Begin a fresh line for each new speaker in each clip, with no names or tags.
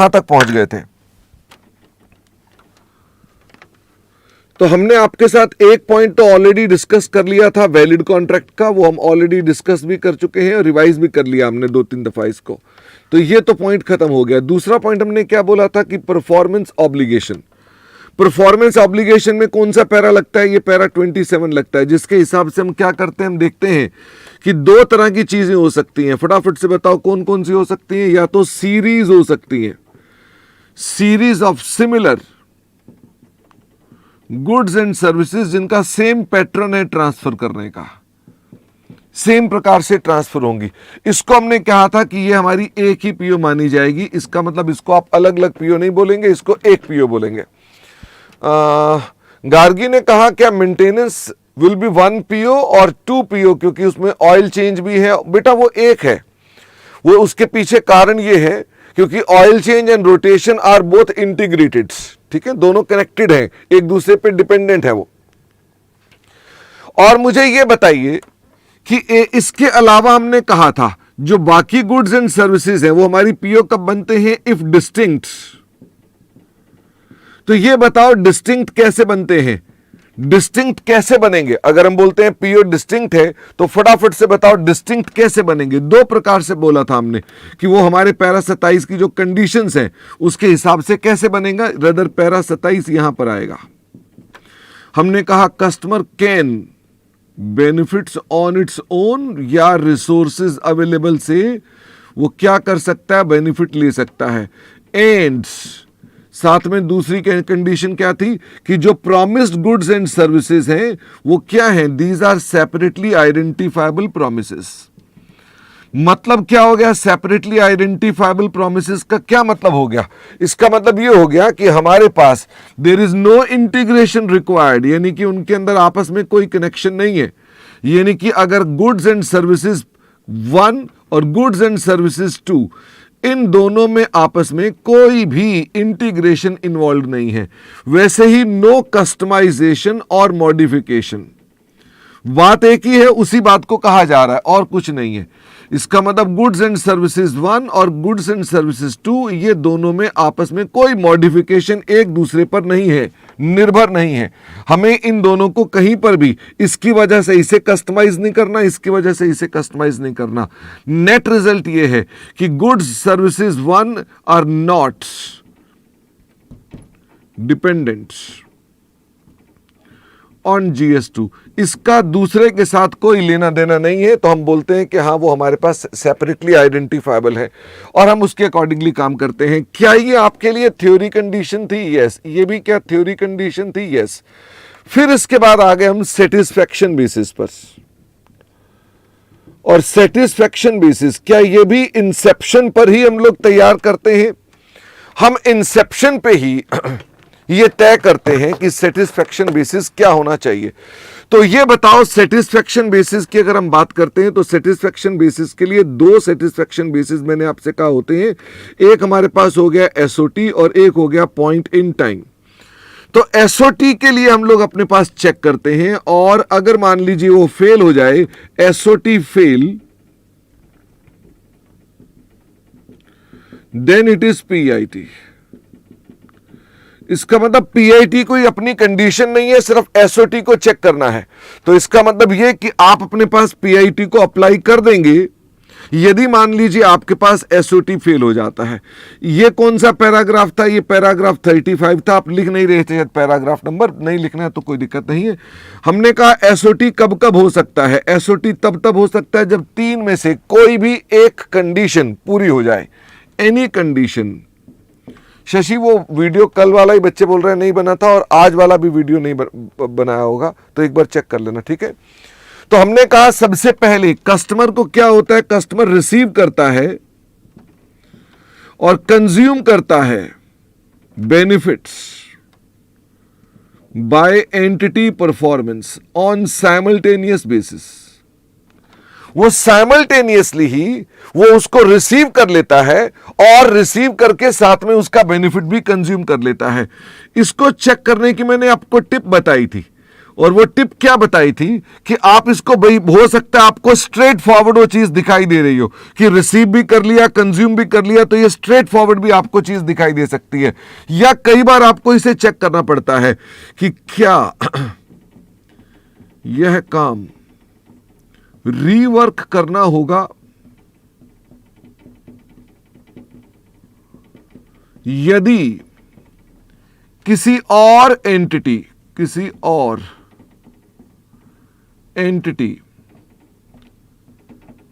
कहां तक पहुंच गए थे? तो हमने आपके साथ एक पॉइंट तो ऑलरेडी डिस्कस कर लिया था वैलिड कॉन्ट्रैक्ट का, वो हम ऑलरेडी डिस्कस भी कर चुके हैं और रिवाइज भी कर लिया हमने 2-3 दफा इसको, तो ये तो पॉइंट खत्म हो गया। दूसरा पॉइंट हमने क्या बोला था कि परफॉर्मेंस ऑब्लिगेशन। परफॉर्मेंस ऑब्लिगेशन में कौन सा पैरा लगता है? ये पैरा 27 लगता है, जिसके हिसाब से हम क्या करते हैं, हम देखते हैं कि दो तरह की चीजें हो सकती हैं। फटाफट से बताओ कौन कौन सी हो सकती हैं? या तो सीरीज हो सकती है, series of similar goods and services जिनका सेम पैटर्न है ट्रांसफर करने का, सेम प्रकार से ट्रांसफर होंगी। इसको हमने कहा था कि ये हमारी एक ही पीओ मानी जाएगी। इसका मतलब इसको आप अलग अलग पीओ नहीं बोलेंगे, इसको एक पीओ बोलेंगे। गार्गी ने कहा क्या मेंटेनेंस विल बी 1 पीओ और 2 पीओ, क्योंकि उसमें ऑयल चेंज भी है। बेटा वो एक है, वो उसके पीछे कारण ये है क्योंकि oil change and rotation are both integrated, ठीक है, दोनों कनेक्टेड हैं, एक दूसरे पे डिपेंडेंट है वो। और मुझे ये बताइए कि इसके अलावा हमने कहा था जो बाकी गुड्स एंड सर्विसेज हैं वो हमारी पीओ कब बनते हैं? If distinct. तो ये बताओ डिस्टिंक्ट कैसे बनते हैं? डिस्टिंक्ट कैसे बनेंगे? अगर हम बोलते हैं पीओ डिस्टिंक्ट है तो फटाफट से बताओ डिस्टिंक्ट कैसे बनेंगे? दो प्रकार से बोला था हमने कि वो हमारे पैरा 27 की जो कंडीशंस हैं उसके हिसाब से कैसे बनेगा। रदर पैरा 27 यहां पर आएगा। हमने कहा customer can benefits on its own या रिसोर्सेज अवेलेबल से वो क्या कर सकता है? बेनिफिट ले सकता है। एंड साथ में दूसरी कंडीशन क्या थी कि जो प्रॉमिस्ड गुड्स एंड सर्विसेज हैं वो क्या हैं? These are separately identifiable promises. मतलब क्या हो गया? सेपरेटली आइडेंटिफाइबल प्रोमिसेस का क्या मतलब हो गया? इसका मतलब ये हो गया कि हमारे पास there is no integration required, यानी कि उनके अंदर आपस में कोई कनेक्शन नहीं है। यानी कि अगर गुड्स एंड सर्विसेज 1 और गुड्स एंड सर्विसेज 2 इन दोनों में आपस में कोई भी इंटीग्रेशन इन्वॉल्व नहीं है। वैसे ही नो कस्टमाइजेशन और मॉडिफिकेशन, बात एक ही है, उसी बात को कहा जा रहा है और कुछ नहीं है। इसका मतलब गुड्स एंड सर्विसेज 1 और गुड्स एंड सर्विसेज 2 ये दोनों में आपस में कोई मॉडिफिकेशन एक दूसरे पर नहीं है, निर्भर नहीं है। हमें इन दोनों को कहीं पर भी इसकी वजह से इसे कस्टमाइज नहीं करना, इसकी वजह से इसे कस्टमाइज नहीं करना। नेट रिजल्ट ये है कि goods services 1 are not dependent on GS2। इसका दूसरे के साथ कोई लेना देना नहीं है, तो हम बोलते हैं कि हाँ वो हमारे पास सेपरेटली आइडेंटिफाइबल है और हम उसके अकॉर्डिंगली काम करते हैं। क्या ये आपके लिए थ्योरी कंडीशन थी? यस। ये भी क्या थ्योरी कंडीशन थी? यस। फिर इसके बाद आ गए हम सेटिस्फैक्शन बेसिस पर। और सेटिस्फैक्शन बेसिस क्या ये भी इंसेप्शन पर ही हम लोग तैयार करते हैं? हम इंसेप्शन पे ही ये तय करते हैं कि सेटिस्फैक्शन बेसिस क्या होना चाहिए। तो ये बताओ सेटिस्फैक्शन बेसिस की अगर हम बात करते हैं तो सेटिस्फैक्शन बेसिस के लिए 2 सेटिस्फैक्शन बेसिस मैंने आपसे कहा होते हैं। एक हमारे पास हो गया SOT और एक हो गया पॉइंट इन टाइम। तो SOT के लिए हम लोग अपने पास चेक करते हैं और अगर मान लीजिए वो फेल हो जाए, SOT fail, then it is PIT। इसका मतलब PIT कोई अपनी कंडीशन नहीं है, सिर्फ SOT को चेक करना है। तो इसका मतलब यह कि आप अपने पास PIT को अप्लाई कर देंगे यदि मान लीजिए आपके पास SOT फेल हो जाता है। यह कौन सा पैराग्राफ था? यह पैराग्राफ 35 था। आप लिख नहीं रहे थे, पैराग्राफ नंबर नहीं लिखना है तो कोई दिक्कत नहीं है। हमने कहा SOT कब कब हो सकता है? SOT तब तब हो सकता है जब 3 में से कोई भी एक कंडीशन पूरी हो जाए, एनी कंडीशन। शशि वो वीडियो कल वाला ही बच्चे बोल रहे हैं नहीं बना था और आज वाला भी वीडियो नहीं बनाया होगा, तो एक बार चेक कर लेना, ठीक है। तो हमने कहा सबसे पहले कस्टमर को क्या होता है? कस्टमर रिसीव करता है और कंज्यूम करता है benefits by entity performance on simultaneous basis. वो साइमल्टेनियसली ही वो उसको रिसीव कर लेता है और रिसीव करके साथ में उसका बेनिफिट भी कंज्यूम कर लेता है। इसको चेक करने की मैंने आपको टिप बताई थी, और वो टिप क्या बताई थी कि आप इसको भाई, हो सकता है आपको स्ट्रेट फॉरवर्ड वो चीज दिखाई दे रही हो कि रिसीव भी कर लिया, कंज्यूम भी कर लिया, तो ये स्ट्रेट फॉरवर्ड भी आपको चीज दिखाई दे सकती है। या कई बार आपको इसे चेक करना पड़ता है कि क्या यह काम रीवर्क करना होगा यदि किसी और एंटिटी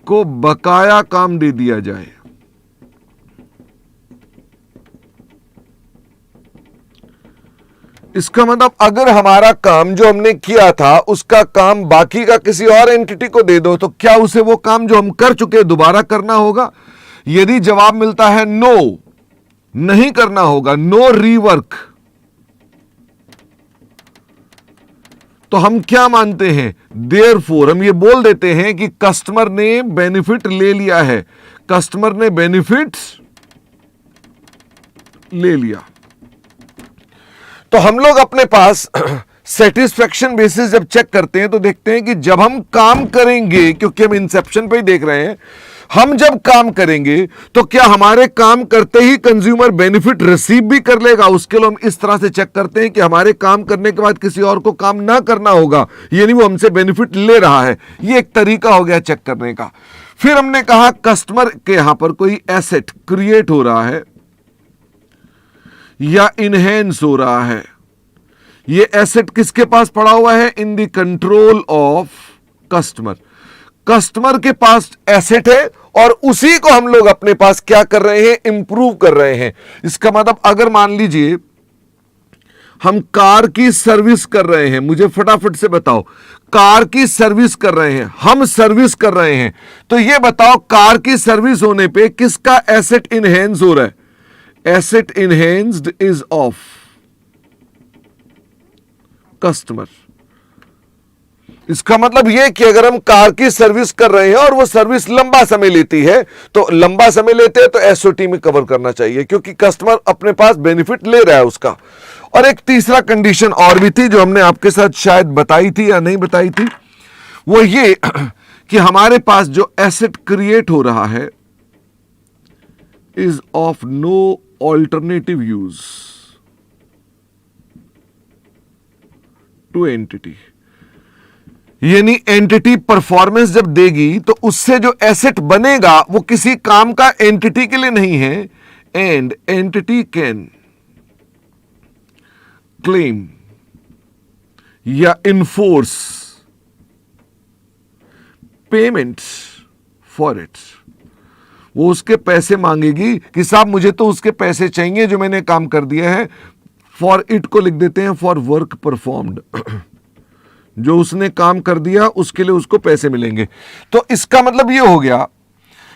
को बकाया काम दे दिया जाए। इसका मतलब अगर हमारा काम जो हमने किया था उसका काम बाकी का किसी और एंटिटी को दे दो, तो क्या उसे वो काम जो हम कर चुके दोबारा करना होगा? यदि जवाब मिलता है नो, नहीं करना होगा, नो रीवर्क, तो हम क्या मानते हैं? देयरफॉर हम ये बोल देते हैं कि कस्टमर ने बेनिफिट ले लिया है, कस्टमर ने बेनिफिट ले लिया। तो हम लोग अपने पास सेटिस्फैक्शन बेसिस जब चेक करते हैं तो देखते हैं कि जब हम काम करेंगे, क्योंकि हम इंसेप्शन पे ही देख रहे हैं, हम जब काम करेंगे तो क्या हमारे काम करते ही कंज्यूमर बेनिफिट रिसीव भी कर लेगा? उसके लिए हम इस तरह से चेक करते हैं कि हमारे काम करने के बाद किसी और को काम ना करना होगा, यानी वो हमसे बेनिफिट ले रहा है। ये एक तरीका हो गया चेक करने का। फिर हमने कहा कस्टमर के यहां पर कोई एसेट क्रिएट हो रहा है या इनहेंस हो रहा है। ये एसेट किसके पास पड़ा हुआ है? In the control of customer. Customer के पास एसेट है और उसी को हम लोग अपने पास क्या कर रहे हैं? इंप्रूव कर रहे हैं। इसका मतलब अगर मान लीजिए हम कार की सर्विस कर रहे हैं, मुझे फटाफट से बताओ, कार की सर्विस कर रहे हैं, हम सर्विस कर रहे हैं, तो ये बताओ कार की सर्विस होने पे किसका एसेट इनहेंस हो रहा है? Asset enhanced is of customer. इसका मतलब यह कि अगर हम कार की सर्विस कर रहे हैं और वो सर्विस लंबा समय लेती है, तो लंबा समय लेते हैं तो एसओटी में कवर करना चाहिए, क्योंकि कस्टमर अपने पास बेनिफिट ले रहा है उसका। और एक तीसरा कंडीशन और भी थी जो हमने आपके साथ शायद बताई थी या नहीं बताई थी, वो ये कि हमारे पास जो एसेट क्रिएट हो रहा है is of no alternative use to entity. यानी एंटिटी परफॉर्मेंस जब देगी तो उससे जो एसेट बनेगा वो किसी काम का एंटिटी के लिए नहीं है, एंड एंटिटी कैन क्लेम या इनफोर्स पेमेंट फॉर इट। वो उसके पैसे मांगेगी कि साहब मुझे तो उसके पैसे चाहिए जो मैंने काम कर दिया है। फॉर इट को लिख देते हैं फॉर वर्क परफॉर्म्ड, जो उसने काम कर दिया उसके लिए उसको पैसे मिलेंगे। तो इसका मतलब ये हो गया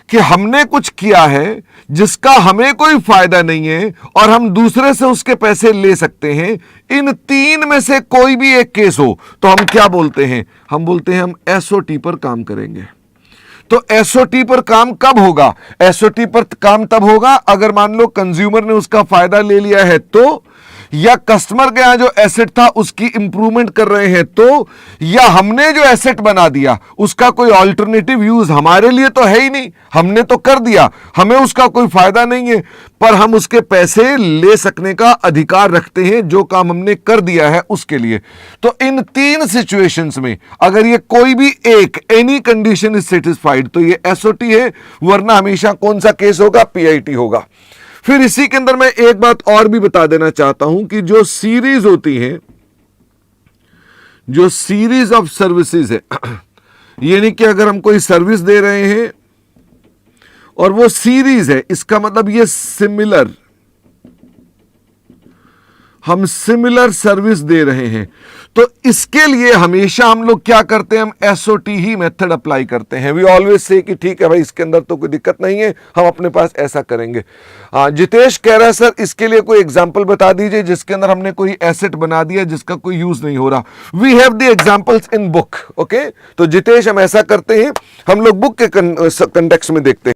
कि हमने कुछ किया है जिसका हमें कोई फायदा नहीं है और हम दूसरे से उसके पैसे ले सकते हैं। इन तीन में से कोई भी एक केस हो तो हम क्या बोलते हैं? हम बोलते हैं हम एसओटी पर काम करेंगे। तो एसओटी पर काम कब होगा? एसओटी पर काम तब होगा अगर मान लो कंज्यूमर ने उसका फायदा ले लिया है तो, या कस्टमर के यहां जो एसेट था उसकी इंप्रूवमेंट कर रहे हैं तो, या हमने जो एसेट बना दिया उसका कोई अल्टरनेटिव यूज हमारे लिए तो है ही नहीं, हमने तो कर दिया, हमें उसका कोई फायदा नहीं है, पर हम उसके पैसे ले सकने का अधिकार रखते हैं जो काम हमने कर दिया है उसके लिए। तो इन तीन सिचुएशंस में अगर ये कोई भी एक, एनी कंडीशन इज सेटिस्फाइड, तो ये एसओटी है, वरना हमेशा कौन सा केस होगा? पीआईटी होगा। फिर इसी के अंदर मैं एक बात और भी बता देना चाहता हूं कि जो सीरीज होती है, जो सीरीज ऑफ सर्विसेज है, यानी कि अगर हम कोई सर्विस दे रहे हैं और वो सीरीज है, इसका मतलब ये सिमिलर, हम सिमिलर सर्विस दे रहे हैं, तो इसके लिए हमेशा हम लोग क्या करते हैं? हम एसओटी ही मेथड अप्लाई करते हैं। वी ऑलवेज से कि ठीक है भाई, इसके अंदर तो कोई दिक्कत नहीं है, हम अपने पास ऐसा करेंगे। जितेश कह रहा है सर इसके लिए कोई एग्जांपल बता दीजिए जिसके अंदर हमने कोई एसेट बना दिया जिसका कोई यूज नहीं हो रहा। We have the examples in book. Okay, तो जितेश हम ऐसा करते हैं, हम लोग बुक के कंटेक्स्ट में देखते हैं।